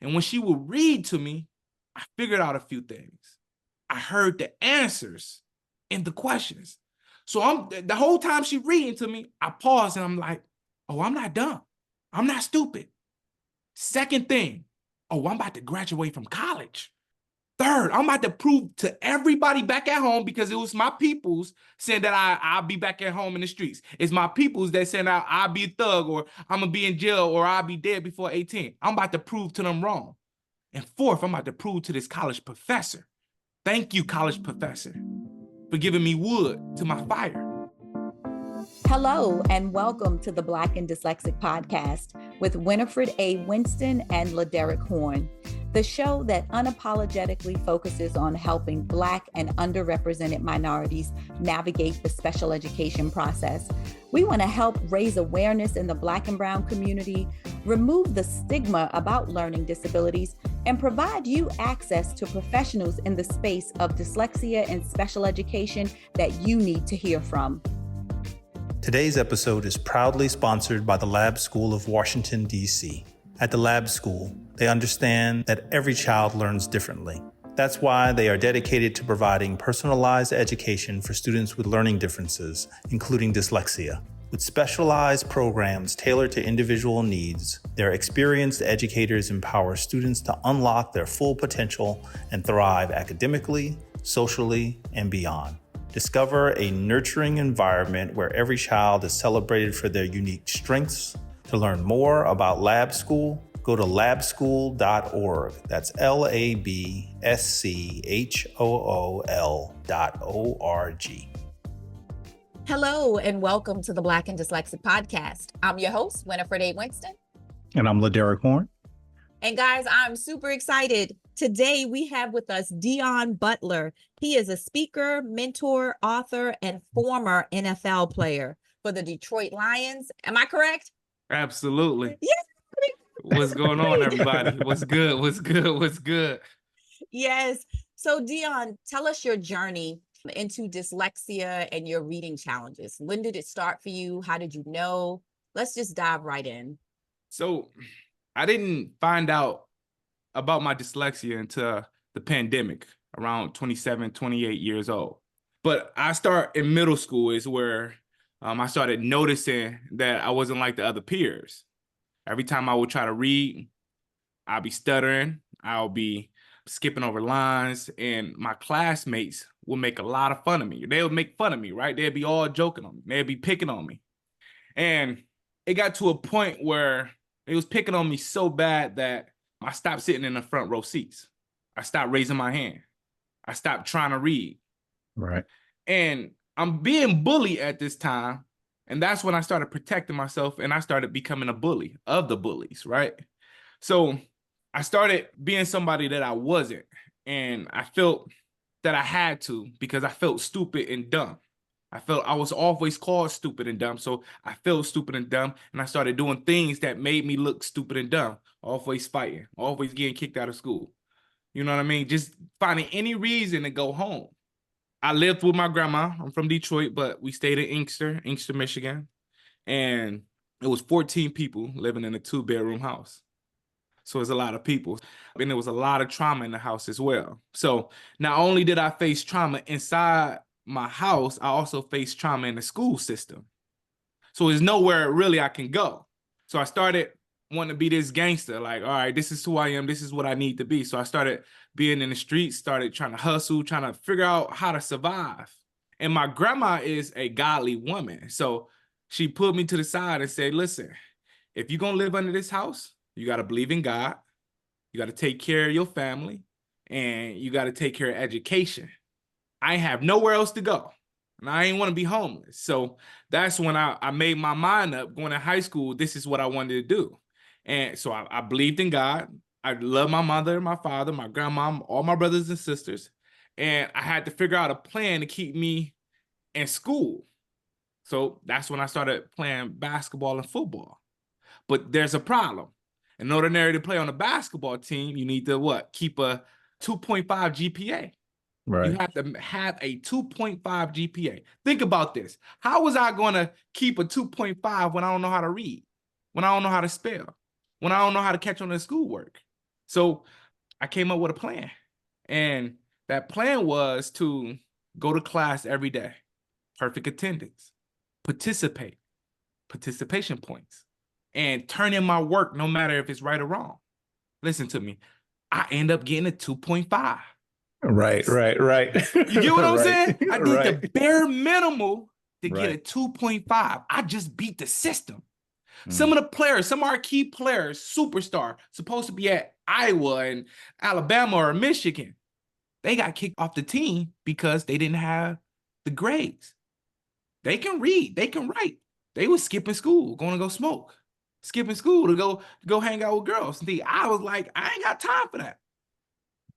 And when she would read to me, I figured out a few things. I heard the answers in the questions. So the whole time she reading to me, I pause and I'm like, oh, I'm not dumb. I'm not stupid. Second thing, oh, I'm about to graduate from college. Third, I'm about to prove to everybody back at home, because it was my peoples saying that I'll be back at home in the streets. It's my peoples that saying I'll be a thug, or I'm going to be in jail, or I'll be dead before 18. I'm about to prove to them wrong. And fourth, I'm about to prove to this college professor. Thank you, college professor, for giving me wood to my fire. Hello, and welcome to the Black and Dyslexic podcast with Winifred A. Winston and LeDerick Horne, the show that unapologetically focuses on helping Black and underrepresented minorities navigate the special education process. We want to help raise awareness in the Black and Brown community, remove the stigma about learning disabilities, and provide you access to professionals in the space of dyslexia and special education that you need to hear from. Today's episode is proudly sponsored by the Lab School of Washington, D.C. At the Lab School, they understand that every child learns differently. That's why they are dedicated to providing personalized education for students with learning differences, including dyslexia. With specialized programs tailored to individual needs, their experienced educators empower students to unlock their full potential and thrive academically, socially, and beyond. Discover a nurturing environment where every child is celebrated for their unique strengths. To learn more about Lab School, go to labschool.org. That's LABSCHOOL.org. Hello, and welcome to the Black and Dyslexic podcast. I'm your host, Winifred A. Winston. And I'm LeDerick Horne. And guys, I'm super excited. Today, we have with us Deon Butler. He is a speaker, mentor, author, and former NFL player for the Detroit Lions. Am I correct? Absolutely. Yes. What's going on, everybody? What's good? What's good? What's good? Yes. So, Deon, tell us your journey into dyslexia and your reading challenges. When did it start for you? How did you know? Let's just dive right in. So, I didn't find out about my dyslexia until the pandemic, around 27, 28 years old. But I start in middle school is where I started noticing that I wasn't like the other peers. Every time I would try to read, I'll be stuttering, I'll be skipping over lines, and my classmates would make a lot of fun of me. They would make fun of me, right? They'd be all joking on me. They'd be picking on me. And it got to a point where it was picking on me so bad that I stopped sitting in the front row seats. I stopped raising my hand. I stopped trying to read. Right. And I'm being bullied at this time. And that's when I started protecting myself and I started becoming a bully of the bullies, right? So I started being somebody that I wasn't. And I felt that I had to because I felt stupid and dumb. I felt I was always called stupid and dumb. So I felt stupid and dumb. And I started doing things that made me look stupid and dumb. Always fighting, always getting kicked out of school. You know what I mean? Just finding any reason to go home. I lived with my grandma. I'm from Detroit, but we stayed in Inkster, Michigan. And it was 14 people living in a 2-bedroom house. So it's a lot of people. And there was a lot of trauma in the house as well. So not only did I face trauma inside my house, I also faced trauma in the school system. So there's nowhere really I can go. So I started wanting to be this gangster, like, all right, this is who I am. This is what I need to be. So I started being in the streets, started trying to hustle, trying to figure out how to survive. And my grandma is a godly woman. So she put me to the side and said, listen, if you're going to live under this house, you got to believe in God. You got to take care of your family and you got to take care of education. I have nowhere else to go. And I ain't want to be homeless. So that's when I made my mind up going to high school. This is what I wanted to do. And so I believed in God. I love my mother, my father, my grandma, all my brothers and sisters. And I had to figure out a plan to keep me in school. So that's when I started playing basketball and football. But there's a problem. In order to play on a basketball team, you need to what? Keep a 2.5 GPA. Right. You have to have a 2.5 GPA. Think about this. How was I going to keep a 2.5 when I don't know how to read, when I don't know how to spell, when I don't know how to catch on the schoolwork? So I came up with a plan. And that plan was to go to class every day, perfect attendance, participation points, and turn in my work no matter if it's right or wrong. Listen to me. I end up getting a 2.5. Right. You get what I'm saying? I did the Right. bare minimal to get a Right. 2.5. I just beat the system. Mm. Some of the players, some of our key players, superstar, supposed to be at Iowa and Alabama or Michigan, they got kicked off the team because they didn't have the grades. They can read, they can write. They was skipping school, going to go smoke, skipping school to go hang out with girls. See, I was like, I ain't got time for that.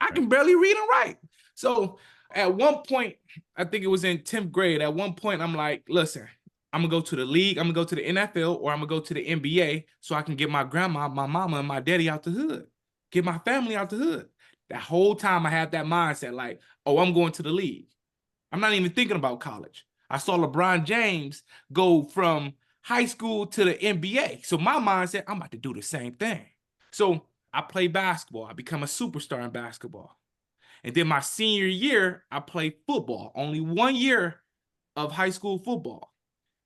I can barely read and write. So at one point, I think it was in 10th grade, at one point, I'm like, listen, I'm gonna go to the league, I'm gonna go to the NFL, or I'm gonna go to the NBA so I can get my grandma, my mama, and my daddy out the hood, get my family out the hood. That whole time I had that mindset like, oh, I'm going to the league. I'm not even thinking about college. I saw LeBron James go from high school to the NBA. So my mindset, I'm about to do the same thing. So I play basketball. I become a superstar in basketball. And then my senior year, I played football. Only 1 year of high school football.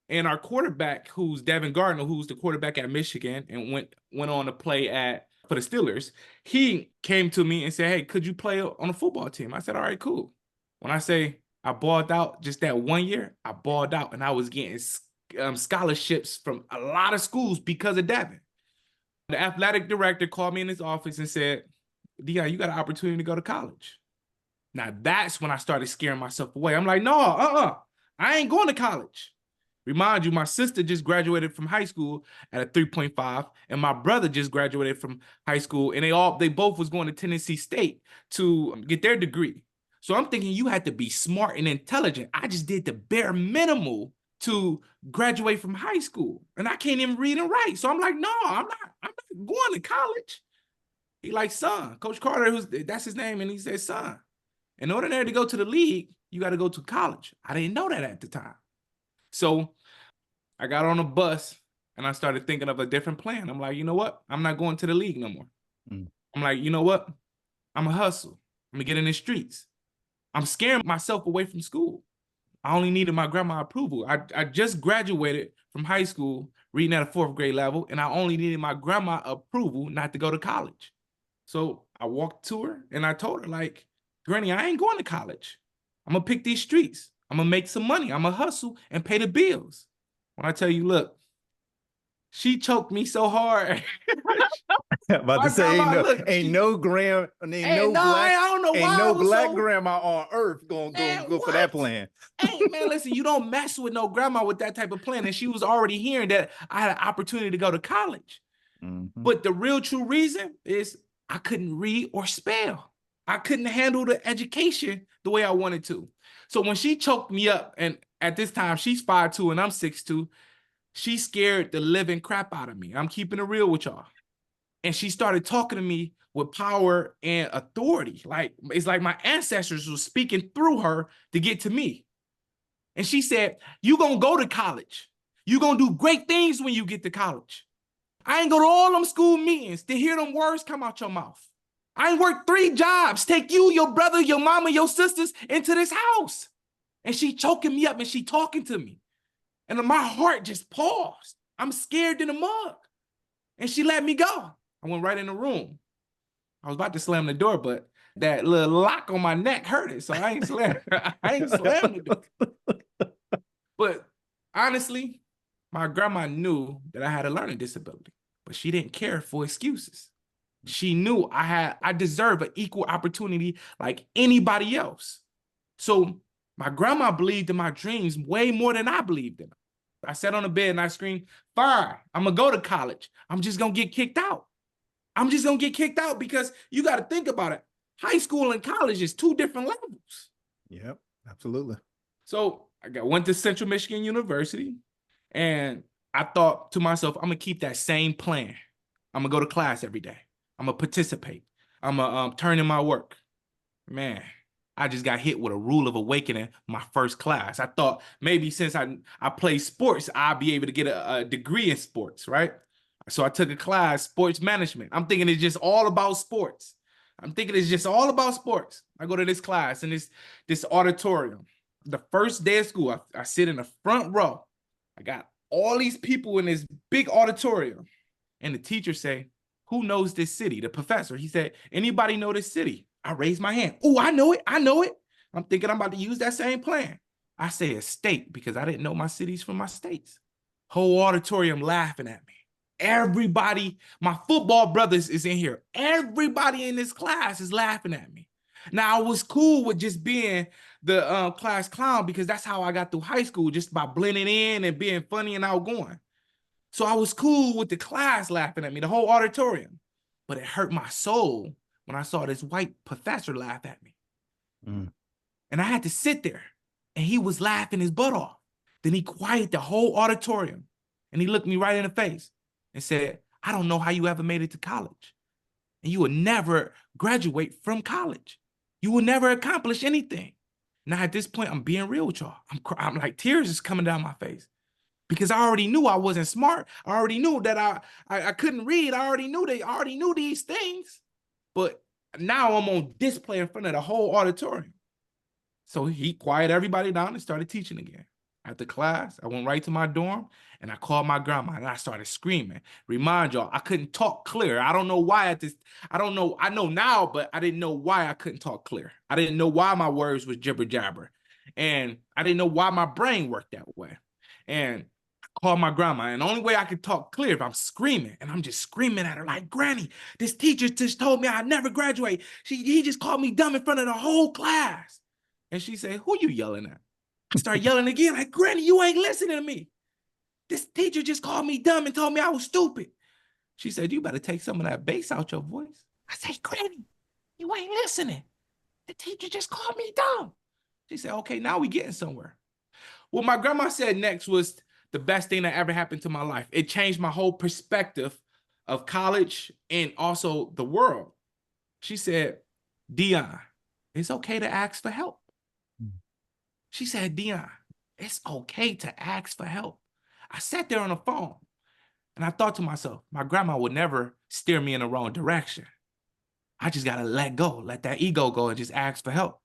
And our quarterback, who's Devin Gardner, who's the quarterback at Michigan and went on to play for the Steelers, he came to me and said, hey, could you play on a football team? I said, all right, cool. When I say I balled out just that 1 year, I balled out and I was getting scholarships from a lot of schools because of Devin. The athletic director called me in his office and said, Deon, you got an opportunity to go to college. Now that's when I started scaring myself away. I'm like, no, I ain't going to college. Remind you, my sister just graduated from high school at a 3.5, and my brother just graduated from high school, and they both was going to Tennessee State to get their degree. So I'm thinking you had to be smart and intelligent. I just did the bare minimal to graduate from high school, and I can't even read and write. So I'm like, no, I'm not going to college. He like, son, Coach Carter, that's his name, and he said, son, in order to go to the league, you got to go to college. I didn't know that at the time. So I got on a bus and I started thinking of a different plan. I'm like, you know what? I'm not going to the league no more. I'm like, you know what? I'm going to hustle. I'm going to get in the streets. I'm scaring myself away from school. I only needed my grandma's approval. I just graduated from high school reading at a 4th grade level, and I only needed my grandma's approval not to go to college. So I walked to her and I told her, like, Granny, I ain't going to college. I'm going to pick these streets. I'm going to make some money. I'm going to hustle and pay the bills. When I tell you, look, she choked me so hard. About to say, ain't no black grandma on earth gonna go for that plan. Hey, man, listen, you don't mess with no grandma with that type of plan. And she was already hearing that I had an opportunity to go to college. Mm-hmm. But the real true reason is I couldn't read or spell. I couldn't handle the education the way I wanted to. So when she choked me up, and at this time she's 5'2" and I'm 6'2", she scared the living crap out of me. I'm keeping it real with y'all. And she started talking to me with power and authority. Like, it's like my ancestors were speaking through her to get to me. And she said, you gonna go to college. You gonna do great things when you get to college. I ain't go to all them school meetings to hear them words come out your mouth. I ain't worked 3 jobs, take you, your brother, your mama, your sisters into this house. And she choking me up and she talking to me. And my heart just paused. I'm scared in the mug. And she let me go. I went right in the room. I was about to slam the door, but that little lock on my neck hurt it. So I ain't slammed the door. But honestly, my grandma knew that I had a learning disability, but she didn't care for excuses. She knew I deserve an equal opportunity like anybody else. So my grandma believed in my dreams way more than I believed in them. I sat on the bed and I screamed, fine, I'm going to go to college. I'm just going to get kicked out. I'm just going to get kicked out because you got to think about it. High school and college is 2 different levels. Yep, absolutely. So I went to Central Michigan University and I thought to myself, I'm going to keep that same plan. I'm going to go to class every day. I'm going to participate. I'm going to turn in my work. Man, I just got hit with a rule of awakening my first class. I thought maybe since I play sports, I'll be able to get a degree in sports, right? So I took a class, sports management. I'm thinking it's just all about sports. I go to this class in this auditorium. The first day of school, I sit in the front row. I got all these people in this big auditorium. And the teacher say, who knows this city? The professor, he said, anybody know this city? I raised my hand. Oh, I know it. I'm thinking I'm about to use that same plan. I say a state because I didn't know my cities from my states. Whole auditorium laughing at me. Everybody, my football brothers is in here. Everybody in this class is laughing at me. Now, I was cool with just being the class clown because that's how I got through high school, just by blending in and being funny and outgoing. So I was cool with the class laughing at me, the whole auditorium. But it hurt my soul when I saw this white professor laugh at me. And I had to sit there, and he was laughing his butt off. Then he quieted the whole auditorium, and he looked me right in the face and said, I don't know how you ever made it to college. And you will never graduate from college. You will never accomplish anything. Now, at this point, I'm being real with y'all. I'm like, tears is coming down my face because I already knew I wasn't smart. I already knew that I couldn't read. I already knew these things. But now I'm on display in front of the whole auditorium. So he quieted everybody down and started teaching again. After class, I went right to my dorm and I called my grandma and I started screaming. Remind y'all, I couldn't talk clear. I don't know why I know now, but I didn't know why I couldn't talk clear. I didn't know why my words was jibber jabber. And I didn't know why my brain worked that way. And I called my grandma, and the only way I could talk clear if I'm screaming, and I'm just screaming at her like, Granny, this teacher just told me I'd never graduate. He just called me dumb in front of the whole class. And she said, who you yelling at? I started yelling again, like, Granny, you ain't listening to me. This teacher just called me dumb and told me I was stupid. She said, you better take some of that bass out your voice. I said, Granny, you ain't listening. The teacher just called me dumb. She said, okay, now we getting somewhere. What my grandma said next was the best thing that ever happened to my life. It changed my whole perspective of college and also the world. She said, Deon, it's okay to ask for help. She said, Deon, it's okay to ask for help. I sat there on the phone and I thought to myself, my grandma would never steer me in the wrong direction. I just got to let go, let that ego go and just ask for help.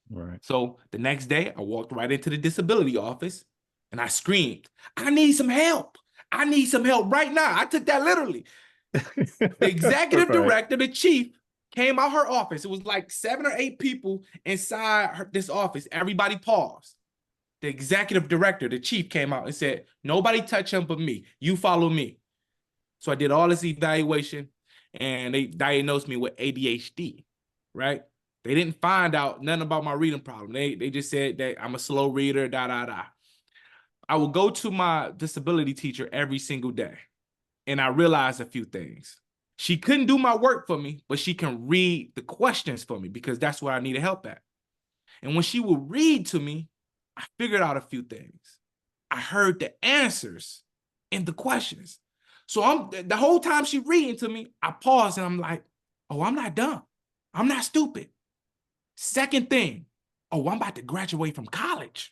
Right. So the next day I walked right into the disability office and I screamed, I need some help. I need some help right now. I took that literally. The executive director, the chief, came out her office. It was like 7 or 8 people inside this office. Everybody paused. The executive director, the chief, came out and said, nobody touch him but me. You follow me. So I did all this evaluation and they diagnosed me with ADHD, right? They didn't find out nothing about my reading problem. They just said that I'm a slow reader, I would go to my disability teacher every single day and I realized a few things. She couldn't do my work for me, but she can read the questions for me because that's where I needed help at. And when she would read to me, I figured out a few things. I heard the answers in the questions. So the whole time she reading to me, I paused and I'm like, oh, I'm not dumb. I'm not stupid. Second thing, oh, I'm about to graduate from college.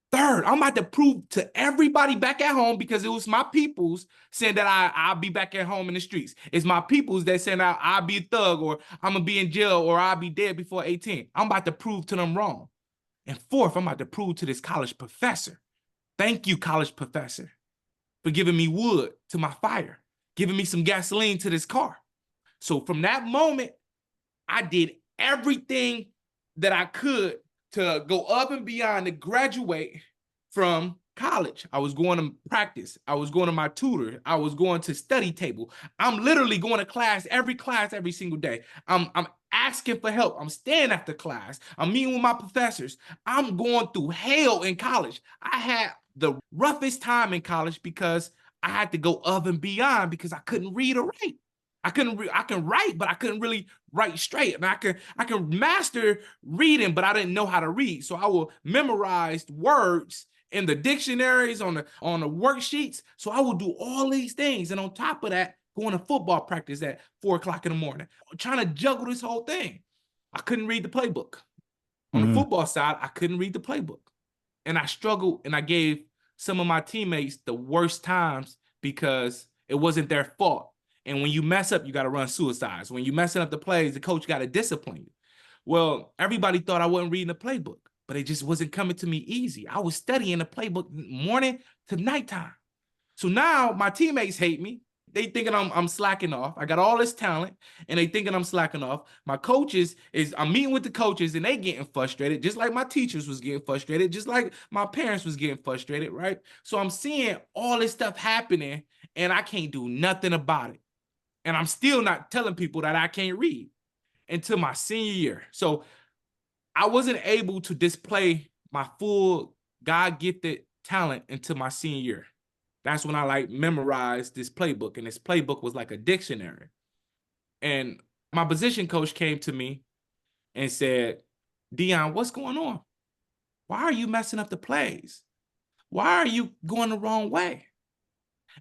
Third, I'm about to prove to everybody back at home, because it was my peoples saying that I'll be back at home in the streets. It's my peoples that saying I'll be a thug or I'm going to be in jail or I'll be dead before 18. I'm about to prove to them wrong. And fourth, I'm about to prove to this college professor. Thank you, college professor, for giving me wood to my fire, giving me some gasoline to this car. So from that moment, I did everything that I could to go up and beyond to graduate from college. I was going to practice. I was going to my tutor. I was going to study table. I'm literally going to class every single day. I'm asking for help. I'm staying after class. I'm meeting with my professors. I'm going through hell in college. I had the roughest time in college because I had to go up and beyond because I couldn't read or write. I can write, but I couldn't really write straight. And I can master reading, but I didn't know how to read. So I will memorize words in the dictionaries, on the worksheets. So I will do all these things. And on top of that, going to football practice at 4 o'clock in the morning, trying to juggle this whole thing. I couldn't read the playbook. On the football side, I couldn't read the playbook. And I struggled, and I gave some of my teammates the worst times because It wasn't their fault. And when you mess up, you got to run suicides. When you messing up the plays, the coach got to discipline you. Well, everybody thought I wasn't reading the playbook, but it just wasn't coming to me easy. I was studying the playbook morning to nighttime. So now my teammates hate me. They thinking I'm slacking off. I got all this talent, and they thinking I'm slacking off. My coaches I'm meeting with the coaches, and they getting frustrated, just like my teachers was getting frustrated, just like my parents was getting frustrated, right? So I'm seeing all this stuff happening, and I can't do nothing about it. And I'm still not telling people that I can't read until my senior year. So I wasn't able to display my full God-gifted talent until my senior year. That's when I memorized this playbook, and this playbook was like a dictionary. And my position coach came to me and said, Deon, what's going on? Why are you messing up the plays? Why are you going the wrong way?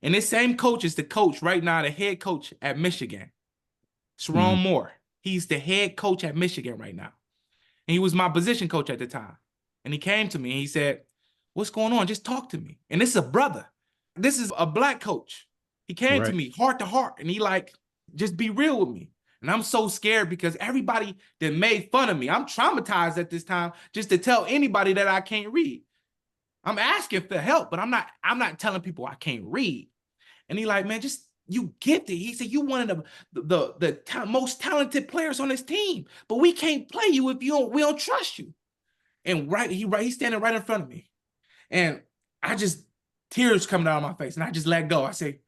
And this same coach is the coach right now, the head coach at Michigan, Sharon Moore. He's the head coach at Michigan right now. And he was my position coach at the time. And he came to me and he said, what's going on? Just talk to me. And this is a brother. This is a Black coach. He came to me heart to heart, and he just be real with me. And I'm so scared because everybody that made fun of me, I'm traumatized at this time just to tell anybody that I can't read. I'm asking for help, but I'm not telling people I can't read. And he man, you gifted. He said, you one of the most talented players on this team, but we can't play you if we don't trust you. And he's standing right in front of me. And tears coming down my face, and I just let go. I say,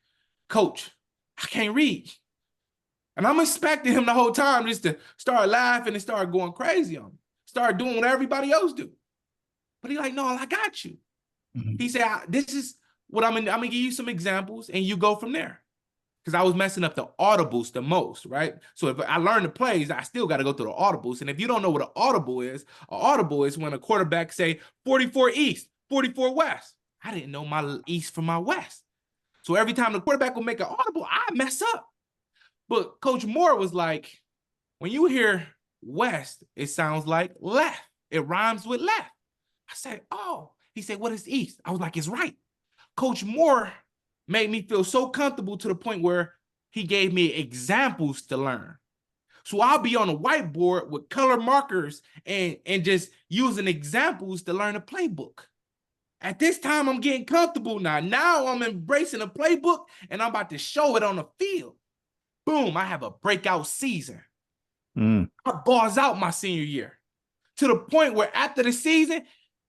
Coach, I can't read. And I'm expecting him the whole time just to start laughing and start going crazy on me, start doing what everybody else do. But he's no, I got you. He said, this is what I'm gonna give you some examples, and you go from there. Because I was messing up the audibles the most, right? So if I learn the plays, I still got to go through the audibles. And if you don't know what an audible is when a quarterback say 44 East, 44 West. I didn't know my East from my West. So every time the quarterback would make an audible, I mess up. But Coach Moore was like, when you hear West, it sounds like left. It rhymes with left. I said, oh. He said, what is East? I was like, it's right. Coach Moore made me feel so comfortable to the point where he gave me examples to learn. So I'll be on a whiteboard with color markers and just using examples to learn a playbook. At this time, I'm getting comfortable now. Now I'm embracing a playbook, and I'm about to show it on the field. Boom, I have a breakout season. I balls out my senior year to the point where after the season,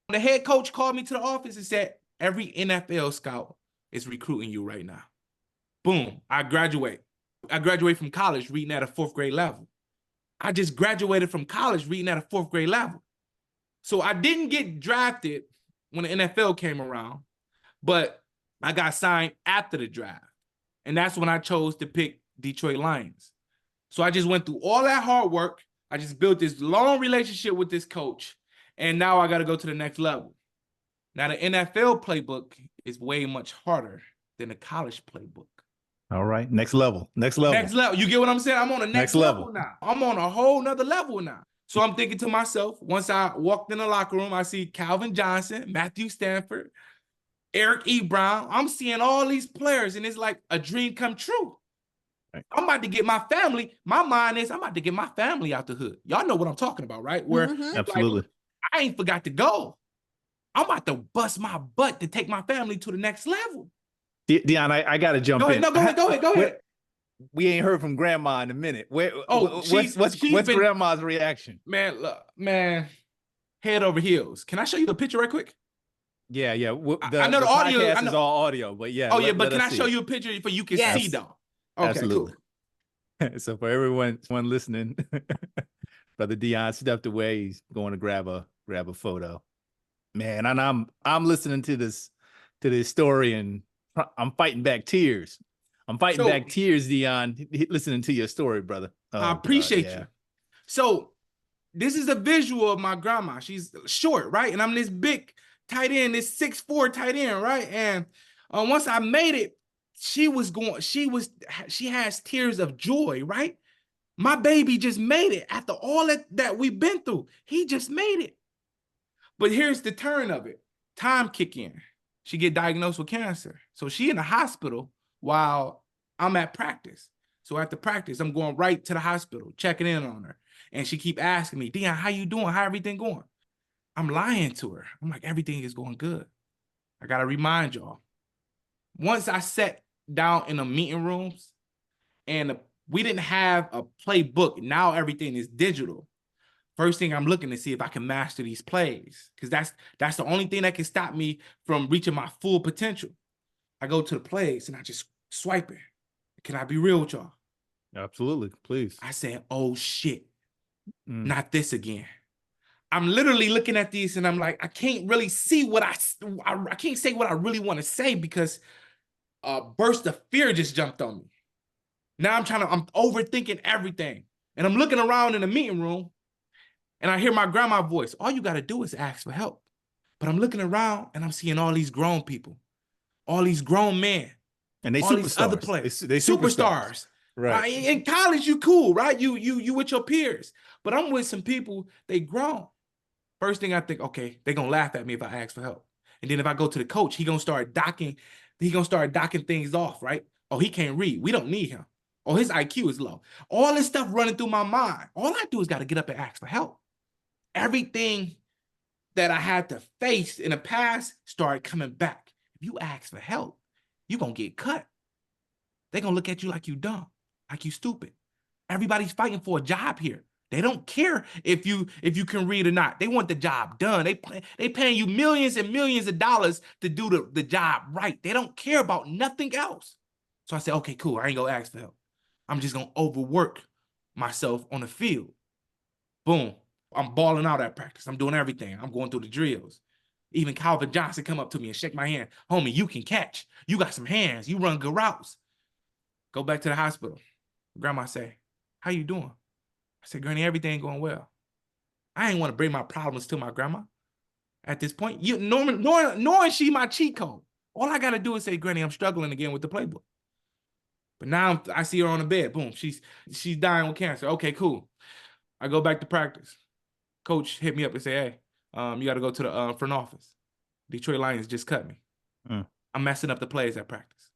the head coach called me to the office and said, every NFL scout is recruiting you right now. Boom, I graduate. I graduate from college reading at a 4th grade level. I just graduated from college reading at a 4th grade level. So I didn't get drafted when the NFL came around, but I got signed after the draft. And that's when I chose to pick Detroit Lions. So I just went through all that hard work. I just built this long relationship with this coach. And now I got to go to the next level. Now the NFL playbook is way much harder than the college playbook. All right. Next level. Next level. Next level. You get what I'm saying? I'm on the next level now. I'm on a whole nother level now. So I'm thinking to myself, once I walked in the locker room, I see Calvin Johnson, Matthew Stanford, Eric E. Brown. I'm seeing all these players, and it's like a dream come true. Right. I'm about to get my family. My mind is I'm about to get my family out the hood. Y'all know what I'm talking about, right? Where Absolutely. I ain't forgot to go. I'm about to bust my butt to take my family to the next level. Deon, I got to jump in. No, go ahead. We ain't heard from Grandma in a minute. What's Grandma's reaction? Man, head over heels. Can I show you the picture right quick? Yeah. I know the audio podcast is all audio, but yeah. But can I show you a picture for you can see though? Okay, absolutely. Cool. So for everyone listening, Brother Deon stepped away. He's going to grab a photo. Man, and I'm listening to this story, and I'm fighting back tears. Deon, listening to your story, brother. I appreciate you. So this is a visual of my grandma. She's short, right? And I'm this big tight end, this 6'4" tight end, right? And once I made it, she has tears of joy, right? My baby just made it after all that we've been through. He just made it. But here's the turn of it. Time kick in. She get diagnosed with cancer. So she in the hospital while I'm at practice. So after practice, I'm going right to the hospital, checking in on her. And she keep asking me, Deon, how you doing? How everything going? I'm lying to her. I'm like, everything is going good. I got to remind y'all. Once I sat down in the meeting rooms and we didn't have a playbook, now everything is digital. First thing I'm looking to see if I can master these plays, because that's the only thing that can stop me from reaching my full potential. I go to the plays and I just swipe it. Can I be real with y'all? Absolutely, please. I said, oh shit, not this again. I'm literally looking at these and I'm like, I can't really see what I can't say what I really want to say because a burst of fear just jumped on me. Now I'm overthinking everything. And I'm looking around in the meeting room and I hear my grandma's voice. All you got to do is ask for help. But I'm looking around and I'm seeing all these grown people, all these grown men, and they all superstars. These other players, they superstars. Right. In college, you cool, right? You with your peers. But I'm with some people, they grown. First thing I think, okay, they're gonna laugh at me if I ask for help. And then if I go to the coach, he gonna start docking things off, right? Oh, he can't read. We don't need him. Oh, his IQ is low. All this stuff running through my mind. All I do is gotta get up and ask for help. Everything that I had to face in the past started coming back. If you ask for help, you're gonna get cut. They're gonna look at you like you dumb, like you stupid. Everybody's fighting for a job here. They don't care if you can read or not. They want the job done. They paying you millions and millions of dollars to do the job right. They don't care about nothing else. So I said, okay, cool. I ain't gonna ask for help. I'm just gonna overwork myself on the field. Boom. I'm balling out at practice. I'm doing everything. I'm going through the drills. Even Calvin Johnson come up to me and shake my hand. Homie, you can catch. You got some hands. You run good routes. Go back to the hospital. Grandma say, how you doing? I said, Granny, everything going well. I ain't want to bring my problems to my grandma at this point. Knowing she my cheat code. All I got to do is say, Granny, I'm struggling again with the playbook. But now I see her on the bed. Boom, she's dying with cancer. Okay, cool. I go back to practice. Coach hit me up and say, hey, you got to go to the front office. Detroit Lions just cut me. I'm messing up the plays at practice.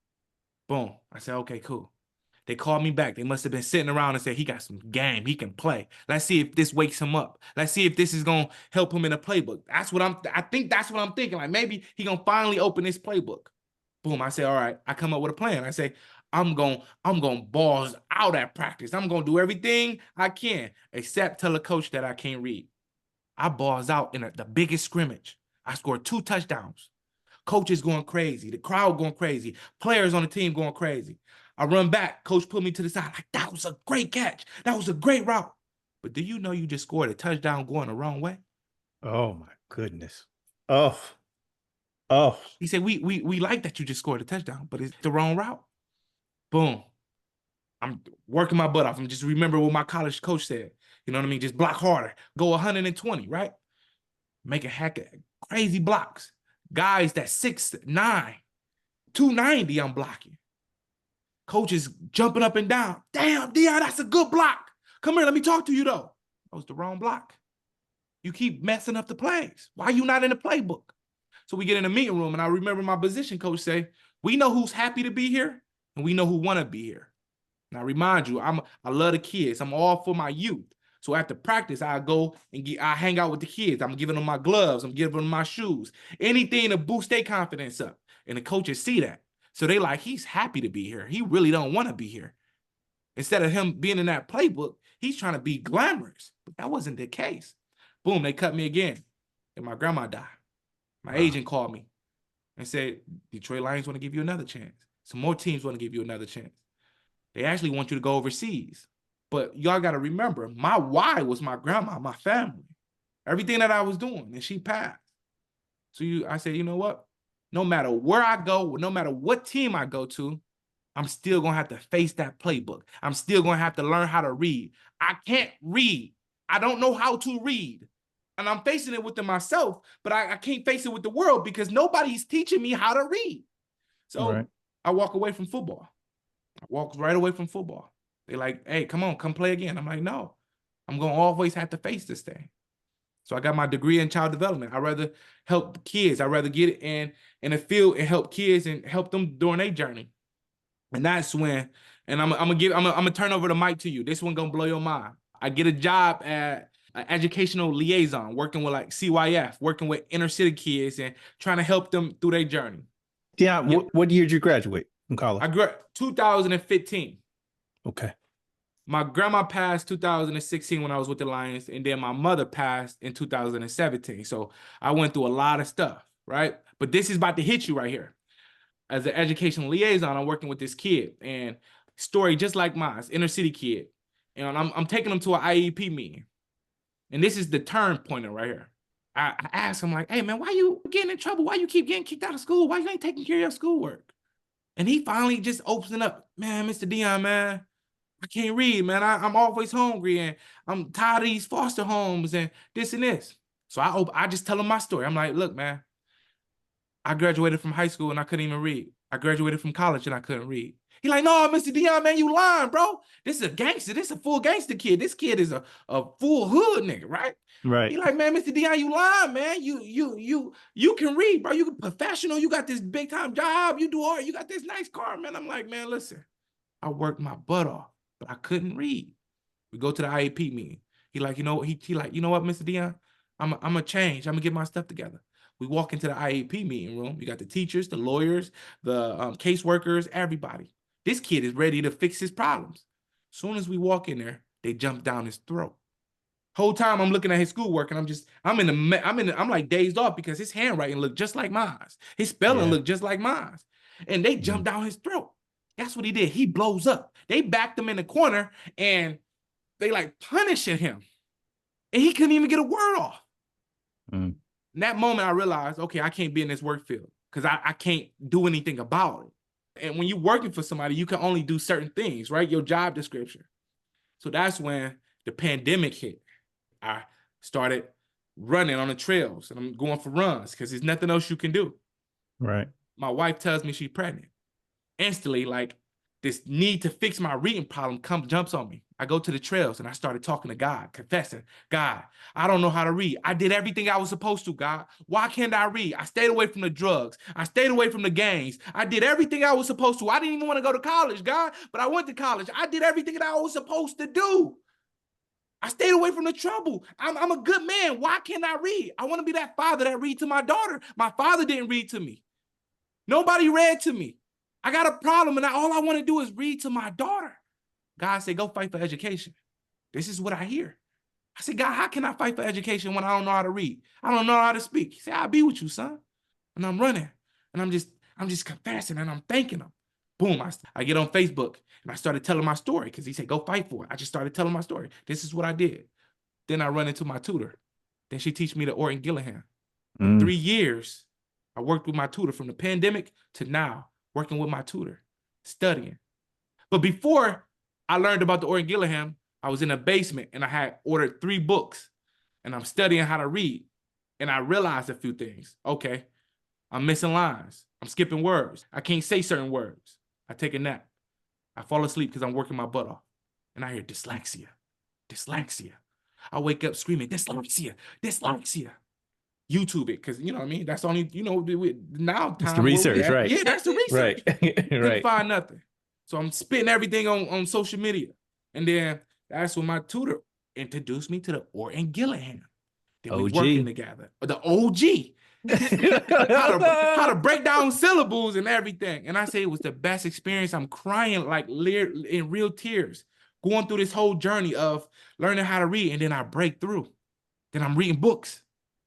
Boom. I said, okay, cool. They called me back. They must have been sitting around and said, he got some game. He can play. Let's see if this wakes him up. Let's see if this is going to help him in the playbook. I think that's what I'm thinking. Like, maybe he going to finally open this playbook. Boom. I say, all right. I come up with a plan. I say, I'm going balls out at practice. I'm going to do everything I can, except tell a coach that I can't read. I balls out in the biggest scrimmage. I scored 2 touchdowns. Coaches going crazy. The crowd going crazy. Players on the team going crazy. I run back. Coach put me to the side. Like, that was a great catch. That was a great route. But do you know you just scored a touchdown going the wrong way? Oh, my goodness. Oh. He said, we like that you just scored a touchdown, but it's the wrong route. Boom. I'm working my butt off. I'm just remember what my college coach said. You know what I mean? Just block harder. Go 120, right? Making crazy blocks. Guys that 6'9", 290 I'm blocking. Coach is jumping up and down. Damn, Deon, that's a good block. Come here, let me talk to you, though. That was the wrong block. You keep messing up the plays. Why are you not in the playbook? So we get in the meeting room, and I remember my position coach say, we know who's happy to be here, and we know who want to be here. And I remind you, I love the kids. I'm all for my youth. So after practice, I go and I hang out with the kids. I'm giving them my gloves. I'm giving them my shoes. Anything to boost their confidence up. And the coaches see that. So they like, he's happy to be here. He really don't want to be here. Instead of him being in that playbook, he's trying to be glamorous. But that wasn't the case. Boom, they cut me again. And my grandma died. My agent called me and said, Detroit Lions want to give you another chance. Some more teams want to give you another chance. They actually want you to go overseas. But y'all got to remember, my why was my grandma, my family. Everything that I was doing, and she passed. So I said, you know what? No matter where I go, no matter what team I go to, I'm still going to have to face that playbook. I'm still going to have to learn how to read. I can't read. I don't know how to read. And I'm facing it within myself, but I can't face it with the world because nobody's teaching me how to read. So I walk away from football. I walk right away from football. They're like, hey, come on, come play again. I'm like, no, I'm going to always have to face this thing. So I got my degree in child development. I'd rather help kids. I'd rather get it in the field and help kids and help them during their journey. And that's when, and I'm gonna turn over the mic to you. This one gonna blow your mind. I get a job at an educational liaison, working with like CYF, working with inner city kids and trying to help them through their journey. Yeah. Yep. What year did you graduate from college? I grew 2015. Okay. My grandma passed 2016 when I was with the Lions, and then my mother passed in 2017. So I went through a lot of stuff, right? But this is about to hit you right here. As an educational liaison, I'm working with this kid, and story just like mine, inner city kid. And I'm taking him to an IEP meeting. And this is the turn pointer right here. I asked him, like, hey man, why you getting in trouble? Why you keep getting kicked out of school? Why you ain't taking care of your schoolwork? And he finally just opens it up. Man, Mr. Deon, man, I can't read, man. I'm always hungry, and I'm tired of these foster homes and this and this. So I just tell him my story. I'm like, look, man, I graduated from high school and I couldn't even read. I graduated from college and I couldn't read. He like, no, Mr. Deon, man, you lying, bro. This is a gangster. This is a full gangster kid. This kid is a full hood nigga, right? Right. He like, man, Mr. Deon, you lying, man. You can read, bro. You professional. You got this big time job. You do art. You got this nice car, man. I'm like, man, listen, I worked my butt off, but I couldn't read. We go to the IEP meeting. He like, you know, he like, you know what, Mr. Deon, I'm gonna change. I'm gonna get my stuff together. We walk into the IEP meeting room. You got the teachers, the lawyers, the caseworkers, everybody. This kid is ready to fix his problems. As soon as we walk in there, they jump down his throat. Whole time I'm looking at his schoolwork, and I'm like dazed off because his handwriting looked just like mine. His spelling looked just like mine. And they jump down his throat. That's what he did. He blows up. They backed him in the corner and they like punishing him. And he couldn't even get a word off. In that moment, I realized, okay, I can't be in this work field because I can't do anything about it. And when you're working for somebody, you can only do certain things, right? Your job description. So that's when the pandemic hit. I started running on the trails, and I'm going for runs because there's nothing else you can do. Right. My wife tells me she's pregnant. Instantly, like, this need to fix my reading problem jumps on me. I go to the trails and I started talking to God, confessing, God, I don't know how to read. I did everything I was supposed to, God. Why can't I read? I stayed away from the drugs. I stayed away from the gangs. I did everything I was supposed to. I didn't even want to go to college, God, but I went to college. I did everything that I was supposed to do. I stayed away from the trouble. I'm a good man. Why can't I read? I want to be that father that read to my daughter. My father didn't read to me. Nobody read to me. I got a problem, and all I want to do is read to my daughter. God said, go fight for education. This is what I hear. I said, God, how can I fight for education when I don't know how to read? I don't know how to speak. He said, I'll be with you, son. And I'm running, and I'm just confessing, and I'm thanking him. Boom, I get on Facebook, and I started telling my story because he said, go fight for it. I just started telling my story. This is what I did. Then I run into my tutor. Then she teach me the Orton Gillihan. 3 years, I worked with my tutor from the pandemic to now, working with my tutor, studying. But before I learned about the Orton Gillihan, I was in a basement and I had ordered 3 books and I'm studying how to read. And I realized a few things. Okay, I'm missing lines. I'm skipping words. I can't say certain words. I take a nap. I fall asleep because I'm working my butt off. And I hear dyslexia, dyslexia. I wake up screaming, dyslexia, dyslexia. YouTube it, because, you know what I mean? That's only, you know, now It's the research, right? Yeah, that's the research. Right. Couldn't find nothing. So I'm spitting everything on social media. And then that's when my tutor introduced me to the Orton Gillihan. Then we working together. The OG. how to break down syllables and everything. And I say it was the best experience. I'm crying like in real tears, going through this whole journey of learning how to read. And then I break through. Then I'm reading books.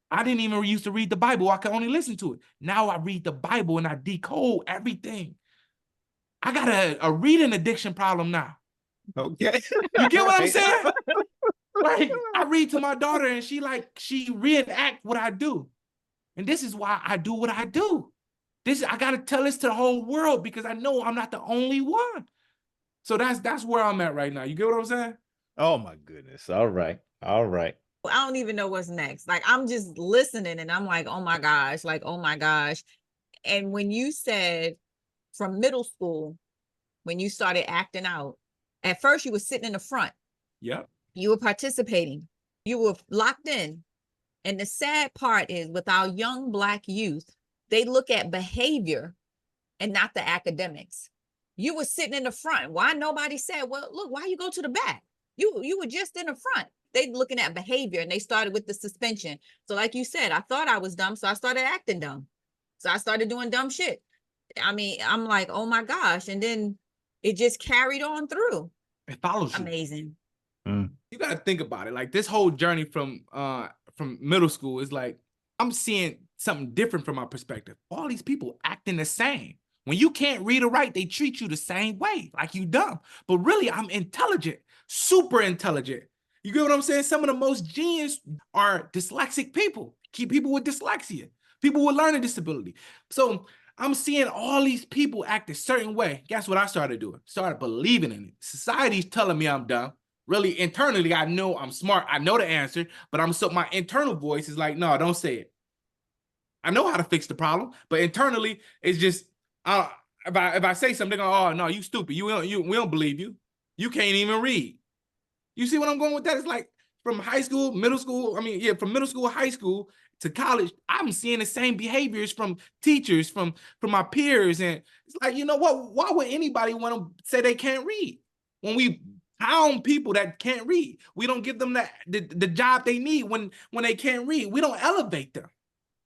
I didn't even used to read the Bible. I could only listen to it. Now I read the Bible and I decode everything. I got a reading addiction problem now. Okay. You get what I'm saying? Like, I read to my daughter and she reenact what I do. And this is why I do what I do. I got to tell this to the whole world because I know I'm not the only one. So that's where I'm at right now. You get what I'm saying? Oh my goodness. All right. All right. I don't even know what's next. Like, I'm just listening and I'm like, oh my gosh, like, oh my gosh. And when you said from middle school, when you started acting out, at first you were sitting in the front. Yep. You were participating. You were locked in. And the sad part is with our young Black youth, they look at behavior and not the academics. You were sitting in the front. Why nobody said, well, look, why you go to the back? You were just in the front. They looking at behavior, and they started with the suspension. So like you said, I thought I was dumb, so I started acting dumb. So I started doing dumb shit. I mean, I'm like, oh my gosh. And then it just carried on through. It follows you. Amazing. You got to think about it. Like this whole journey from middle school is like, I'm seeing something different from my perspective. All these people acting the same. When you can't read or write, they treat you the same way, like you dumb. But really, I'm intelligent, super intelligent. You get what I'm saying? Some of the most genius are dyslexic people, people with dyslexia, people with learning disability. So I'm seeing all these people act a certain way. Guess what I started doing? Started believing in it. Society's telling me I'm dumb. Really, internally, I know I'm smart. I know the answer, but my internal voice is like, no, don't say it. I know how to fix the problem, but internally, it's just, if I say something, they're going, oh, no, you stupid. We don't believe you. You can't even read. You see what I'm going with that? It's like from high school, middle school. From middle school, high school to college, I'm seeing the same behaviors from teachers, from my peers. And it's like, you know what? Why would anybody want to say they can't read? When we pound people that can't read, we don't give them the job they need when they can't read. We don't elevate them.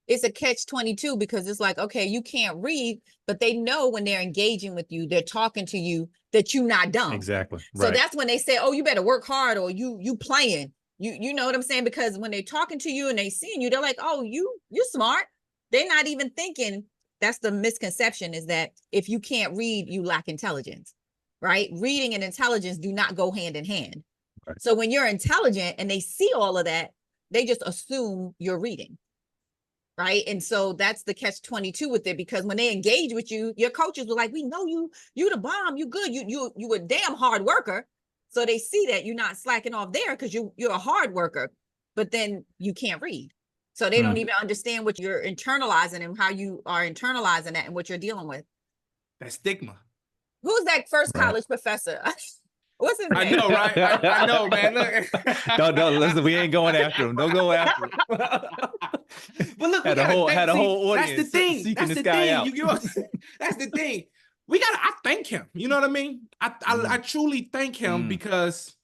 It's a catch-22 because it's like, okay, you can't read, but they know when they're engaging with you, they're talking to you, that you're not dumb. Exactly. So right. that's when they say, oh, you better work hard, or you playing. You know what I'm saying? Because when they're talking to you and they seeing you, they're like, oh, you're smart. They're not even thinking. That's the misconception, is that if you can't read, you lack intelligence, right? Reading and intelligence do not go hand in hand. Right. So when you're intelligent and they see all of that, they just assume you're reading. Right. And so that's the catch-22 with it, because when they engage with you, your coaches were like, we know you the bomb, you good, you a damn hard worker. So they see that you're not slacking off there because you're a hard worker, but then you can't read. So they don't even understand what you're internalizing and how you are internalizing that and what you're dealing with. That stigma. Who's that first college professor? What's his name? I know, right? I know, man. Look. Don't listen. We ain't going after him. Don't go after him. But look, had a whole audience. That's the thing. Seeking That's this the guy thing. out. That's the thing. I thank him. You know what I mean? I truly thank him because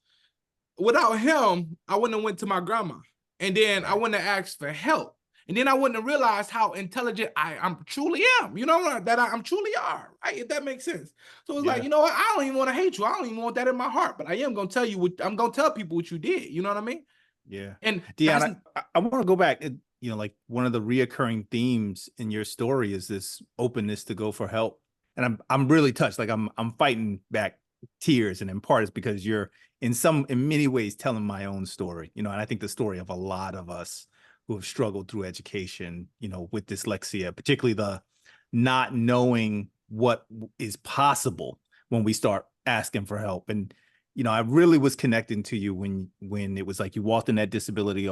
without him, I wouldn't have went to my grandma, and then I wouldn't have asked for help. And then I wouldn't have realized how intelligent I'm truly am, you know, that I'm truly are, right? If that makes sense. So it's like, you know what? I don't even want to hate you. I don't even want that in my heart, but I am going to tell you I'm going to tell people what you did. You know what I mean? Yeah. And Deon, I want to go back. You know, like one of the reoccurring themes in your story is this openness to go for help. And I'm really touched. Like I'm fighting back tears, and in part it's because you're in many ways telling my own story, you know, and I think the story of a lot of us who have struggled through education, you know, with dyslexia, particularly the not knowing what is possible when we start asking for help. And, you know, I really was connecting to you when it was like you walked in that disability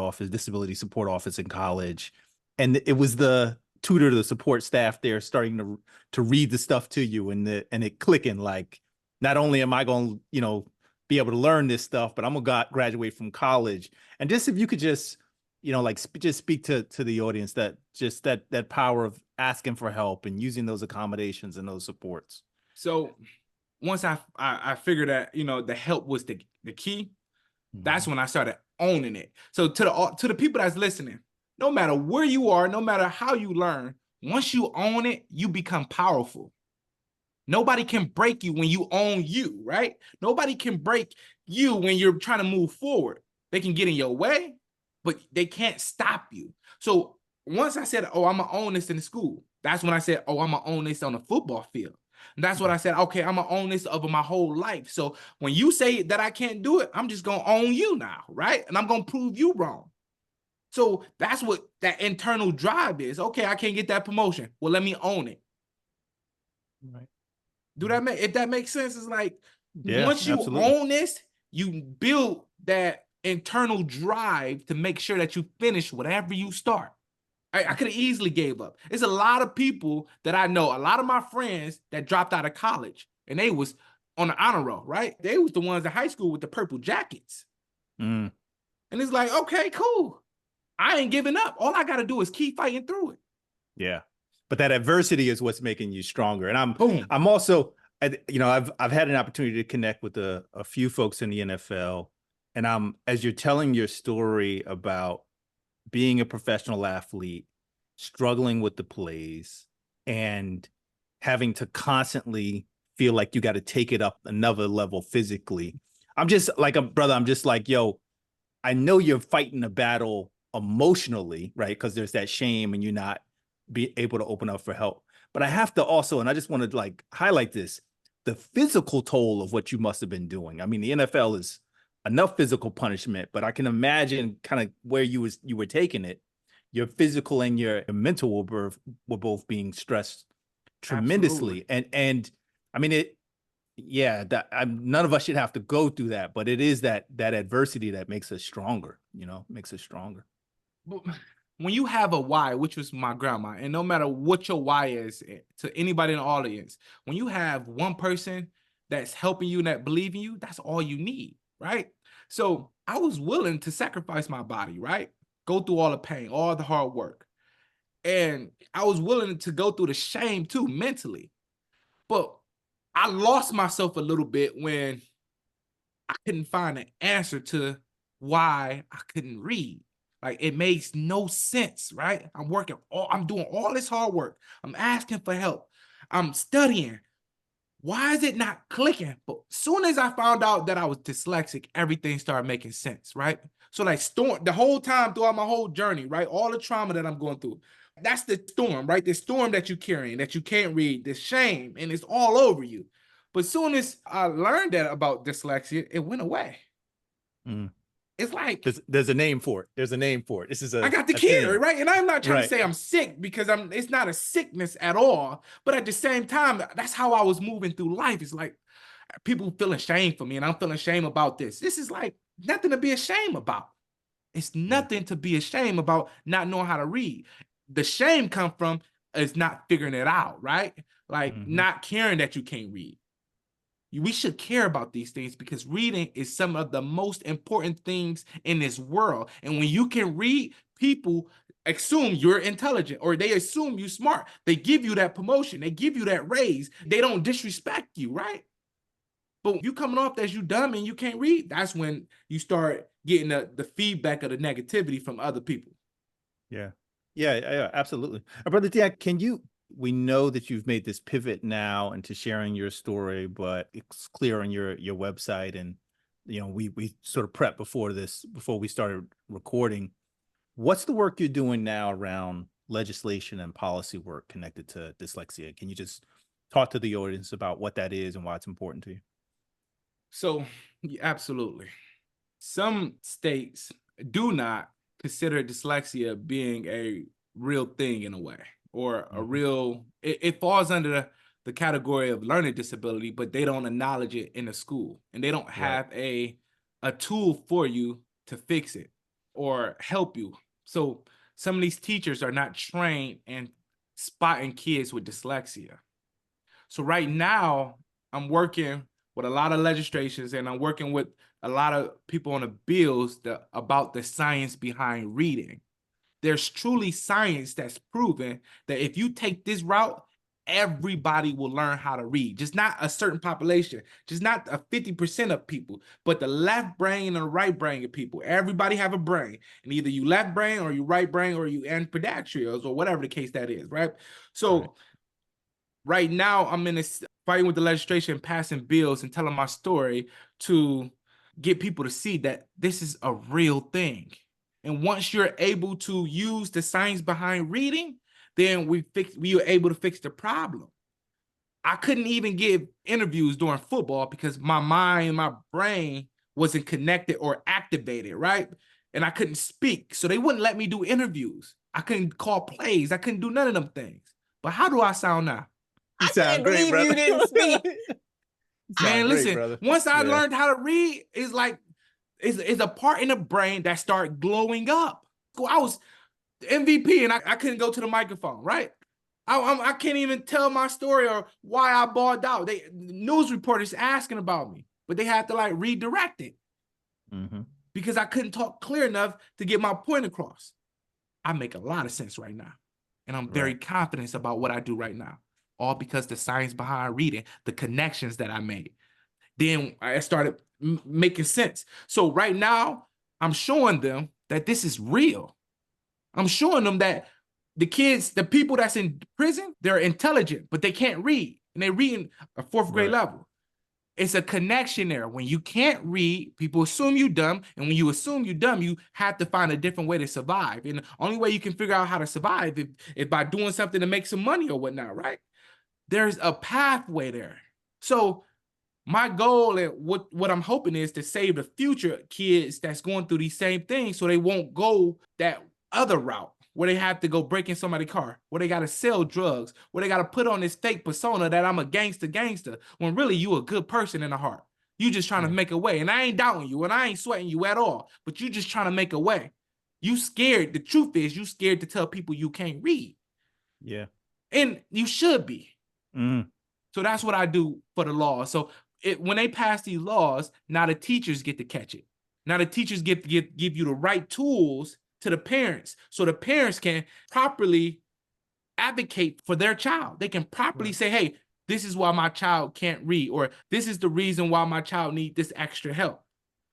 support office in college, and it was the tutor, the support staff there starting to read the stuff to you, and it clicking, like, not only am I going to, you know, be able to learn this stuff, but I'm going to graduate from college. And just, if you could just, you know, like just speak to the audience that power of asking for help and using those accommodations and those supports. So once I figured that, you know, the help was the key, that's when I started owning it. So to the people that's listening, no matter where you are, no matter how you learn, once you own it, you become powerful. Nobody can break you when you own you, right? Nobody can break you when you're trying to move forward. They can get in your way, but they can't stop you. So once I said, oh, I'm going to own this in the school, that's when I said, oh, I'm going to own this on the football field. And that's what I said, okay, I'm going to own this over my whole life. So when you say that I can't do it, I'm just going to own you now, right? And I'm going to prove you wrong. So that's what that internal drive is. Okay, I can't get that promotion. Well, let me own it. Right. If that makes sense? It's like, once you absolutely. own this, you build that internal drive to make sure that you finish whatever you start. I could have easily gave up. There's a lot of people that I know, a lot of my friends that dropped out of college, and they was on the honor roll, right? They was the ones in high school with the purple jackets. And it's like, okay, cool. I ain't giving up. All I got to do is keep fighting through it. Yeah. But that adversity is what's making you stronger. And I'm also, I've had an opportunity to connect with a few folks in the NFL, and as you're telling your story about being a professional athlete, struggling with the plays, and having to constantly feel like you got to take it up another level physically. I'm just like, I'm just like, yo, I know you're fighting a battle emotionally, right? Because there's that shame and you're not be able to open up for help. But I have to also, and I just want to like highlight this, the physical toll of what you must have been doing. I mean, the NFL is enough physical punishment, but I can imagine kind of where you were taking it. Your physical and your mental were both being stressed tremendously. Absolutely. And I mean none of us should have to go through that, but it is that adversity that makes us stronger, makes us stronger. When you have a why, which was my grandma, and no matter what your why is to anybody in the audience, when you have one person that's helping you and that believe in you, that's all you need, right? So I was willing to sacrifice my body, right? Go through all the pain, all the hard work. And I was willing to go through the shame too, mentally. But I lost myself a little bit when I couldn't find an answer to why I couldn't read. Like, it makes no sense, right? I'm doing all this hard work. I'm asking for help. I'm studying. Why is it not clicking? But soon as I found out that I was dyslexic, everything started making sense, right? So like the whole time throughout my whole journey, right? All the trauma that I'm going through, that's the storm, right? The storm that you're carrying, that you can't read, the shame, and it's all over you. But soon as I learned that about dyslexia, it went away. Mm. It's like there's a name for it. There's a name for it. This is I got the cure, right? And I'm not trying to say Right. I'm sick, because it's not a sickness at all. But at the same time, that's how I was moving through life. It's like people feeling shame for me, and I'm feeling shame about this. This is like nothing to be ashamed about. It's nothing to be ashamed about not knowing how to read. The shame come from is not figuring it out, right? Like not caring that you can't read. We should care about these things, because reading is some of the most important things in this world. And when you can read, people assume you're intelligent, or they assume you smart. They give you that promotion. They give you that raise. They don't disrespect you, right? But you coming off as you dumb and you can't read, that's when you start getting the feedback of the negativity from other people. Yeah, absolutely. Brother Deon, we know that you've made this pivot now into sharing your story, but it's clear on your website, and we sort of prepped before we started recording. What's the work you're doing now around legislation and policy work connected to dyslexia? Can you just talk to the audience about what that is and why it's important to you? So, absolutely. Some states do not consider dyslexia being a real thing in a way, or a real, it falls under the category of learning disability, but they don't acknowledge it in the school, and they don't have a tool for you to fix it or help you. So some of these teachers are not trained in spotting kids with dyslexia. So right now I'm working with a lot of legislations, and I'm working with a lot of people on the bills about the science behind reading. There's truly science that's proven that if you take this route, everybody will learn how to read. Just not a certain population, just not a 50% of people, but the left brain and the right brain of people. Everybody have a brain, and either you left brain or you right brain, or you ambidextrous, or whatever the case that is, right? So right now I'm in this fighting with the legislation, passing bills and telling my story to get people to see that this is a real thing. And once you're able to use the science behind reading, then we are able to fix the problem. I couldn't even give interviews during football because my mind, my brain wasn't connected or activated, right? And I couldn't speak. So they wouldn't let me do interviews. I couldn't call plays. I couldn't do none of them things. But how do I sound now? You sound great, brother. You didn't speak. Man, listen, brother. Once I learned how to read, it's like, it's a part in the brain that started glowing up. I was MVP and I couldn't go to the microphone, right? I can't even tell my story or why I balled out. News reporters asking about me, but they had to like redirect it because I couldn't talk clear enough to get my point across. I make a lot of sense right now, and I'm very confident about what I do right now. all because the science behind reading, the connections that I made. Then I started making sense. So right now, I'm showing them that this is real. I'm showing them that the kids, the people that's in prison, they're intelligent, but they can't read. And they're reading a fourth grade level. It's a connection there. When you can't read, people assume you dumb. And when you assume you dumb, you have to find a different way to survive. And the only way you can figure out how to survive is by doing something to make some money or whatnot, right? There's a pathway there. So my goal and what I'm hoping is to save the future kids that's going through these same things so they won't go that other route where they have to go break in somebody's car, where they got to sell drugs, where they got to put on this fake persona that I'm a gangster, when really you a good person in the heart. You just trying to make a way. And I ain't doubting you and I ain't sweating you at all, but you just trying to make a way. You scared. The truth is you scared to tell people you can't read. Yeah. And you should be. Mm. So that's what I do for the law. So when they pass these laws, now the teachers get to catch it. Now the teachers give you the right tools to the parents so the parents can properly advocate for their child. They can properly say, hey, this is why my child can't read, or this is the reason why my child needs this extra help.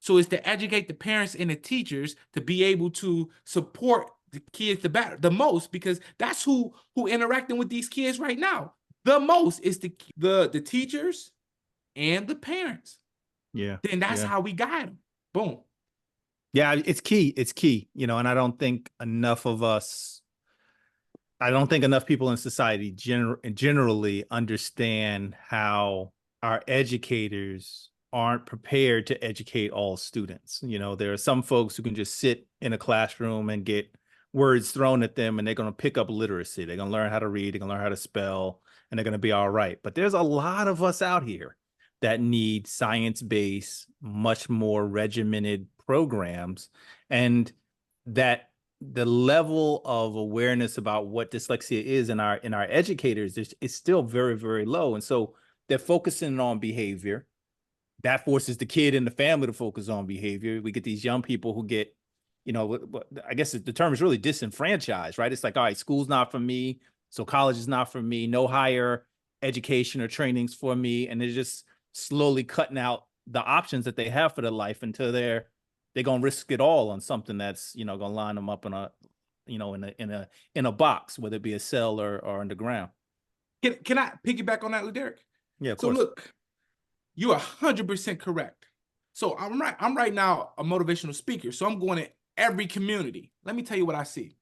So it's to educate the parents and the teachers to be able to support the kids the most, because that's who interacting with these kids right now. The most is the teachers and the parents. Yeah. Then that's how we guide them. Boom. Yeah, it's key. It's key, and I don't think enough people in society generally understand how our educators aren't prepared to educate all students. There are some folks who can just sit in a classroom and get words thrown at them and they're going to pick up literacy. They're going to learn how to read, they're going to learn how to spell, and they're going to be all right. But there's a lot of us out here that need science-based, much more regimented programs, and that the level of awareness about what dyslexia is in our educators is still very, very low. And so they're focusing on behavior. That forces the kid and the family to focus on behavior. We get these young people who get, I guess the term is really disenfranchised, right? It's like, all right, school's not for me, so college is not for me, no higher education or trainings for me, and they're just slowly cutting out the options that they have for their life until they're gonna risk it all on something that's gonna line them up in a box, whether it be a cell or underground. Can I piggyback on that, LeDerick? Yeah, of course. So look, you're 100% correct. So I'm right now a motivational speaker. So I'm going to every community. Let me tell you what I see.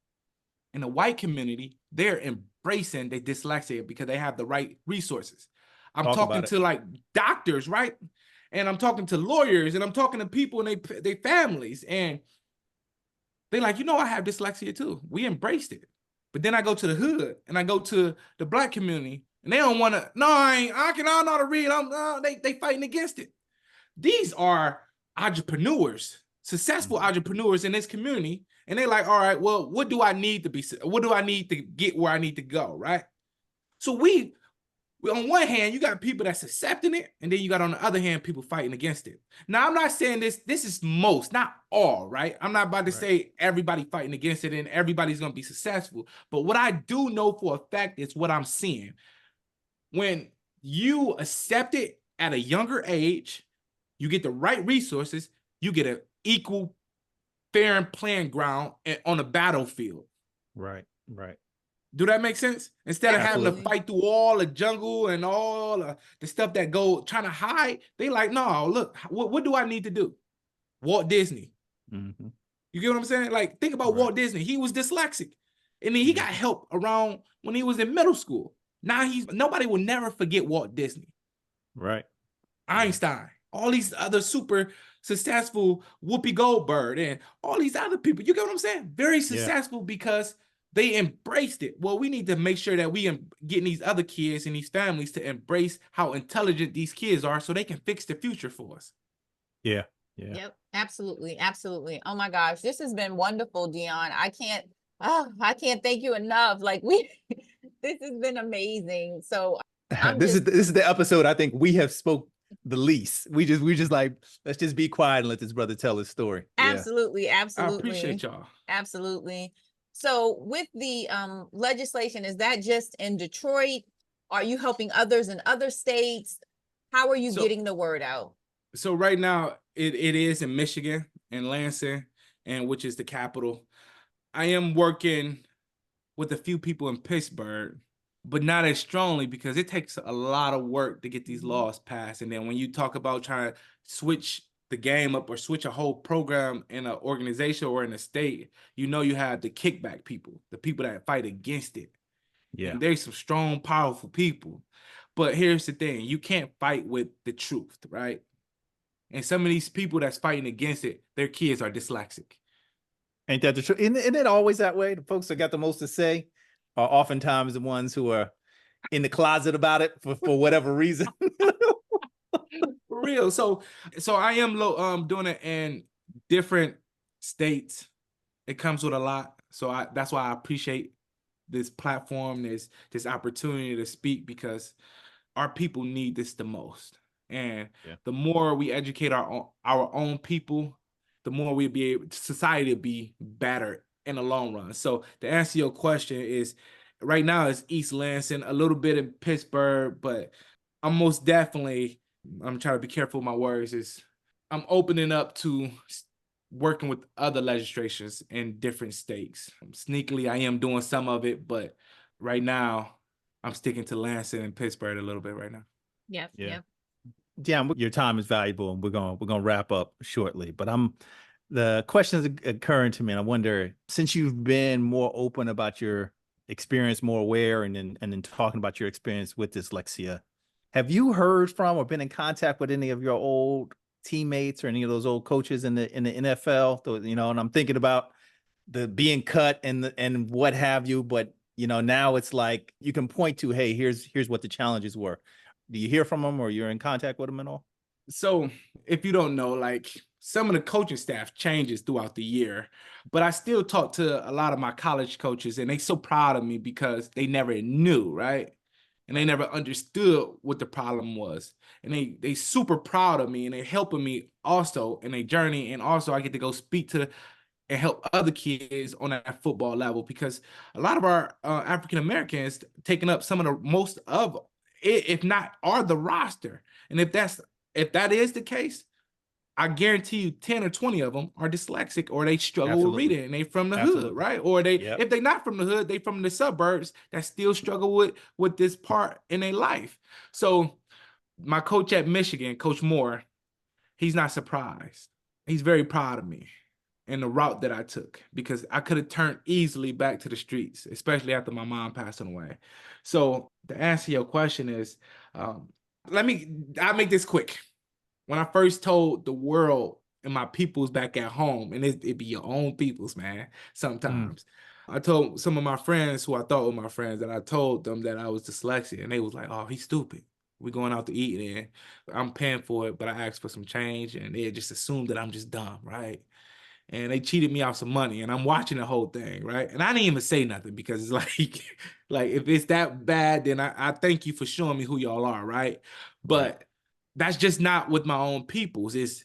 In the white community, they're embracing their dyslexia because they have the right resources. I'm talking to like doctors, right? And I'm talking to lawyers, and I'm talking to people and they families, and they like, I have dyslexia too. We embraced it. But then I go to the hood and I go to the Black community, and they don't want to. No, I know how to read. They fighting against it. These are entrepreneurs, successful entrepreneurs in this community, and they're like, all right, well, what do I need to get where I need to go, right? So we on one hand, you got people that's accepting it, and then you got on the other hand people fighting against it. Now, I'm not saying this is most, not all, right? I'm not about to say everybody fighting against it and everybody's going to be successful. But what I do know for a fact is what I'm seeing. When you accept it at a younger age, you get the right resources, you get an equal, fair and playing ground on the battlefield. Right. Do that make sense? Instead of having to fight through all the jungle and all the stuff that go trying to hide, they like, no, look, what do I need to do? Walt Disney. Mm-hmm. You get what I'm saying? Like, think about Walt Disney. He was dyslexic. And then he got help around when he was in middle school. Now nobody will never forget Walt Disney. Right. Einstein. All these other super successful, Whoopi Goldberg and all these other people. You get what I'm saying? Very successful because they embraced it. Well, we need to make sure that we getting these other kids and these families to embrace how intelligent these kids are so they can fix the future for us. Yeah. Yep, absolutely. Oh my gosh, this has been wonderful, Deon. I can't thank you enough. Like this has been amazing. So this is the episode I think we have spoke the least. We just like, let's just be quiet and let this brother tell his story. Absolutely. I appreciate y'all. Absolutely. So with the legislation, is that just in Detroit? Are you helping others in other states? How are you So- getting the word out? So right now it is in Michigan and Lansing, and which is the capital. I am working with a few people in Pittsburgh, but not as strongly because it takes a lot of work to get these laws passed. And then when you talk about trying to switch the game up or switch a whole program in an organization or in a state, you know, you have the kickback people, the people that fight against it. Yeah. And there's some strong, powerful people. But here's the thing, you can't fight with the truth, right? And some of these people that's fighting against it, their kids are dyslexic. Ain't that the truth? Isn't it always that way? The folks that got the most to say are oftentimes the ones who are in the closet about it for whatever reason. For real. So I am doing it in different states. It comes with a lot. So that's why I appreciate this platform, this opportunity to speak, because our people need this the most. And the more we educate our own people, the more we'll be able, society will be better in the long run. So to answer your question is, right now it's East Lansing, a little bit in Pittsburgh, but I'm most definitely, I'm trying to be careful with my words, I'm opening up to working with other legislatures in different states. Sneakily, I am doing some of it, but right now I'm sticking to Lansing and Pittsburgh a little bit right now. Yep. Yeah. Yep. Yeah, your time is valuable, and we're gonna wrap up shortly. But the questions occurring to me, and I wonder, since you've been more open about your experience, more aware, and then talking about your experience with dyslexia, have you heard from or been in contact with any of your old teammates or any of those old coaches in the NFL? You know, and I'm thinking about the being cut and what have you, but you know, now it's like you can point to, hey, here's what the challenges were. Do you hear from them, or you're in contact with them at all? So if you don't know, like, some of the coaching staff changes throughout the year, but I still talk to a lot of my college coaches, and they so proud of me because they never knew, right? And they never understood what the problem was. And they super proud of me, and they helping me also in a journey. And also I get to go speak to and help other kids on that football level, because a lot of our African Americans taking up some of the most of it, if not are the roster. And if that is the case, I guarantee you 10 or 20 of them are dyslexic, or they struggle with reading, and they from the hood, right? Or if they not from the hood, they from the suburbs that still struggle with this part in their life. So my coach at Michigan, Coach Moore, he's not surprised. He's very proud of me and the route that I took, because I could have turned easily back to the streets, especially after my mom passing away. So to answer your question is, I'll make this quick. When I first told the world and my peoples back at home, and it be your own peoples, man, sometimes. I told some of my friends who I thought were my friends, that I told them that I was dyslexic, and they was like, oh, he's stupid. We're going out to eat, and I'm paying for it, but I asked for some change, and they just assumed that I'm just dumb, right? And they cheated me out some money, and I'm watching the whole thing, right? And I didn't even say nothing, because it's like, like, if it's that bad, then I thank you for showing me who y'all are, right? But that's just not with my own peoples. It's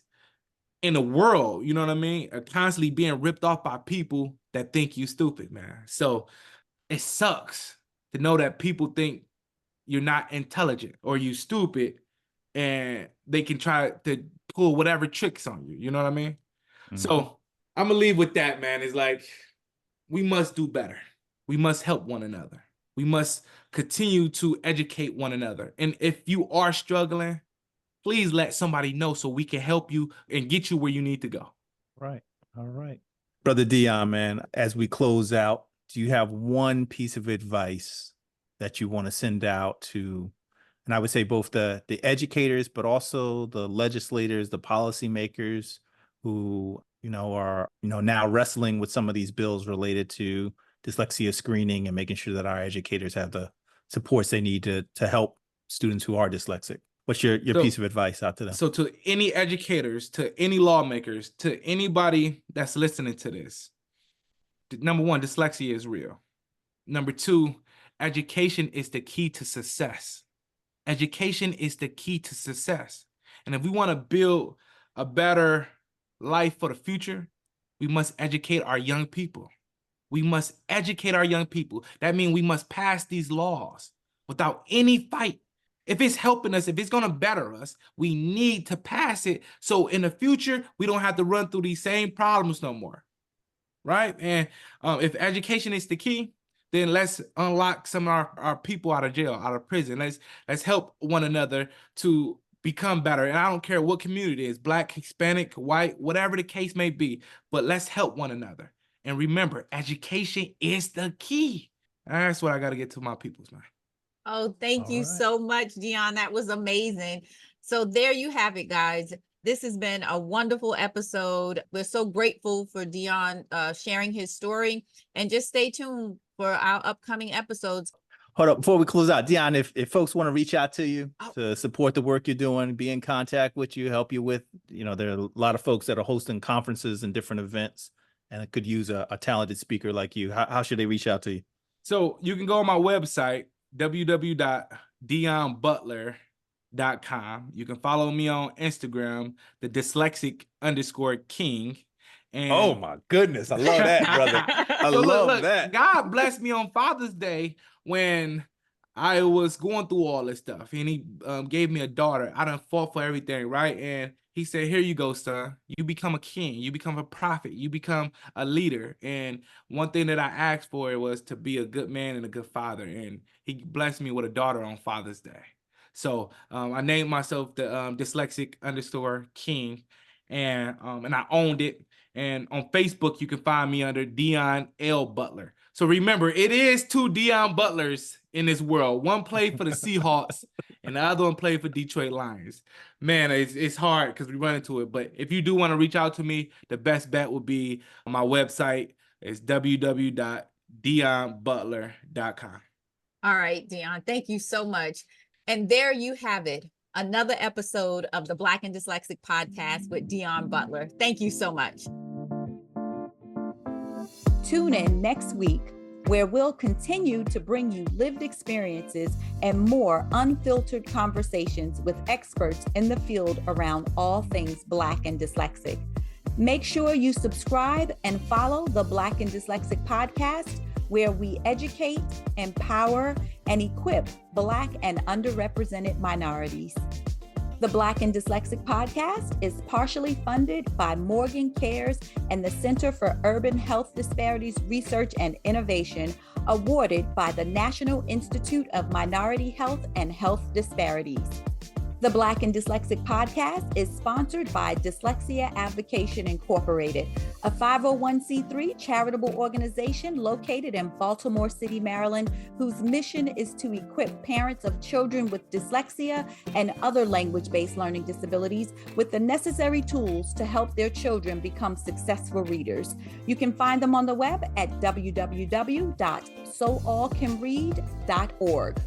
in the world, you know what I mean? Constantly being ripped off by people that think you stupid, man. So it sucks to know that people think you're not intelligent or you stupid, and they can try to pull whatever tricks on you. You know what I mean? So I'm gonna leave with that, man. It's like, we must do better. We must help one another. We must continue to educate one another. And if you are struggling, please let somebody know so we can help you and get you where you need to go. Right. All right. Brother Deon, man, as we close out, do you have one piece of advice that you want to send out to, and I would say both the educators, but also the legislators, the policymakers who, are, now wrestling with some of these bills related to dyslexia screening and making sure that our educators have the supports they need to help students who are dyslexic? What's your piece of advice out to them? So to any educators, to any lawmakers, to anybody that's listening to this, number one, dyslexia is real. Number two, education is the key to success. Education is the key to success. And if we want to build a better life for the future, we must educate our young people. We must educate our young people. That means we must pass these laws. without any fight. If it's helping us, if it's going to better us, we need to pass it. So in the future, we don't have to run through these same problems no more. Right? And if education is the key, then let's unlock some of our people out of jail, out of prison. Let's help one another to become better. And I don't care what community it is, Black, Hispanic, white, whatever the case may be, but let's help one another. And remember, education is the key. That's what I got to get to my peoples, man. Oh, thank you right. so much, Deon. That was amazing. So there you have it, guys. This has been a wonderful episode. We're so grateful for Deon sharing his story, and just stay tuned for our upcoming episodes. Hold up, before we close out, Deon, if folks want to reach out to you to support the work you're doing, be in contact with you, help you with, there are a lot of folks that are hosting conferences and different events and could use a talented speaker like you. How should they reach out to you? So you can go on my website, www.deonbutler.com. You can follow me on Instagram, the dyslexic_king. And oh my goodness, I love that, brother. I love that. God blessed me on Father's Day when I was going through all this stuff, and he gave me a daughter. I done fought for everything, right? And he said, here you go, son. You become a king. You become a prophet. You become a leader. And one thing that I asked for was to be a good man and a good father. And he blessed me with a daughter on Father's Day. So I named myself the dyslexic_king, and I owned it. And on Facebook, you can find me under Deon L. Butler. So remember, it is 2 Deon Butlers in this world. One played for the Seahawks and the other one played for Detroit Lions. Man, it's hard because we run into it. But if you do want to reach out to me, the best bet would be on my website. It's www.deonbutler.com. All right, Deon, thank you so much. And there you have it. Another episode of the Black and Dyslexic podcast with Deon Butler. Thank you so much. Tune in next week, where we'll continue to bring you lived experiences and more unfiltered conversations with experts in the field around all things Black and Dyslexic. Make sure you subscribe and follow the Black and Dyslexic podcast, where we educate, empower, and equip Black and underrepresented minorities. The Black and Dyslexic podcast is partially funded by Morgan Cares and the Center for Urban Health Disparities Research and Innovation, awarded by the National Institute of Minority Health and Health Disparities. The Black and Dyslexic podcast is sponsored by Dyslexia Advocation Incorporated, a 501c3 charitable organization located in Baltimore City, Maryland, whose mission is to equip parents of children with dyslexia and other language-based learning disabilities with the necessary tools to help their children become successful readers. You can find them on the web at www.soallcanread.org.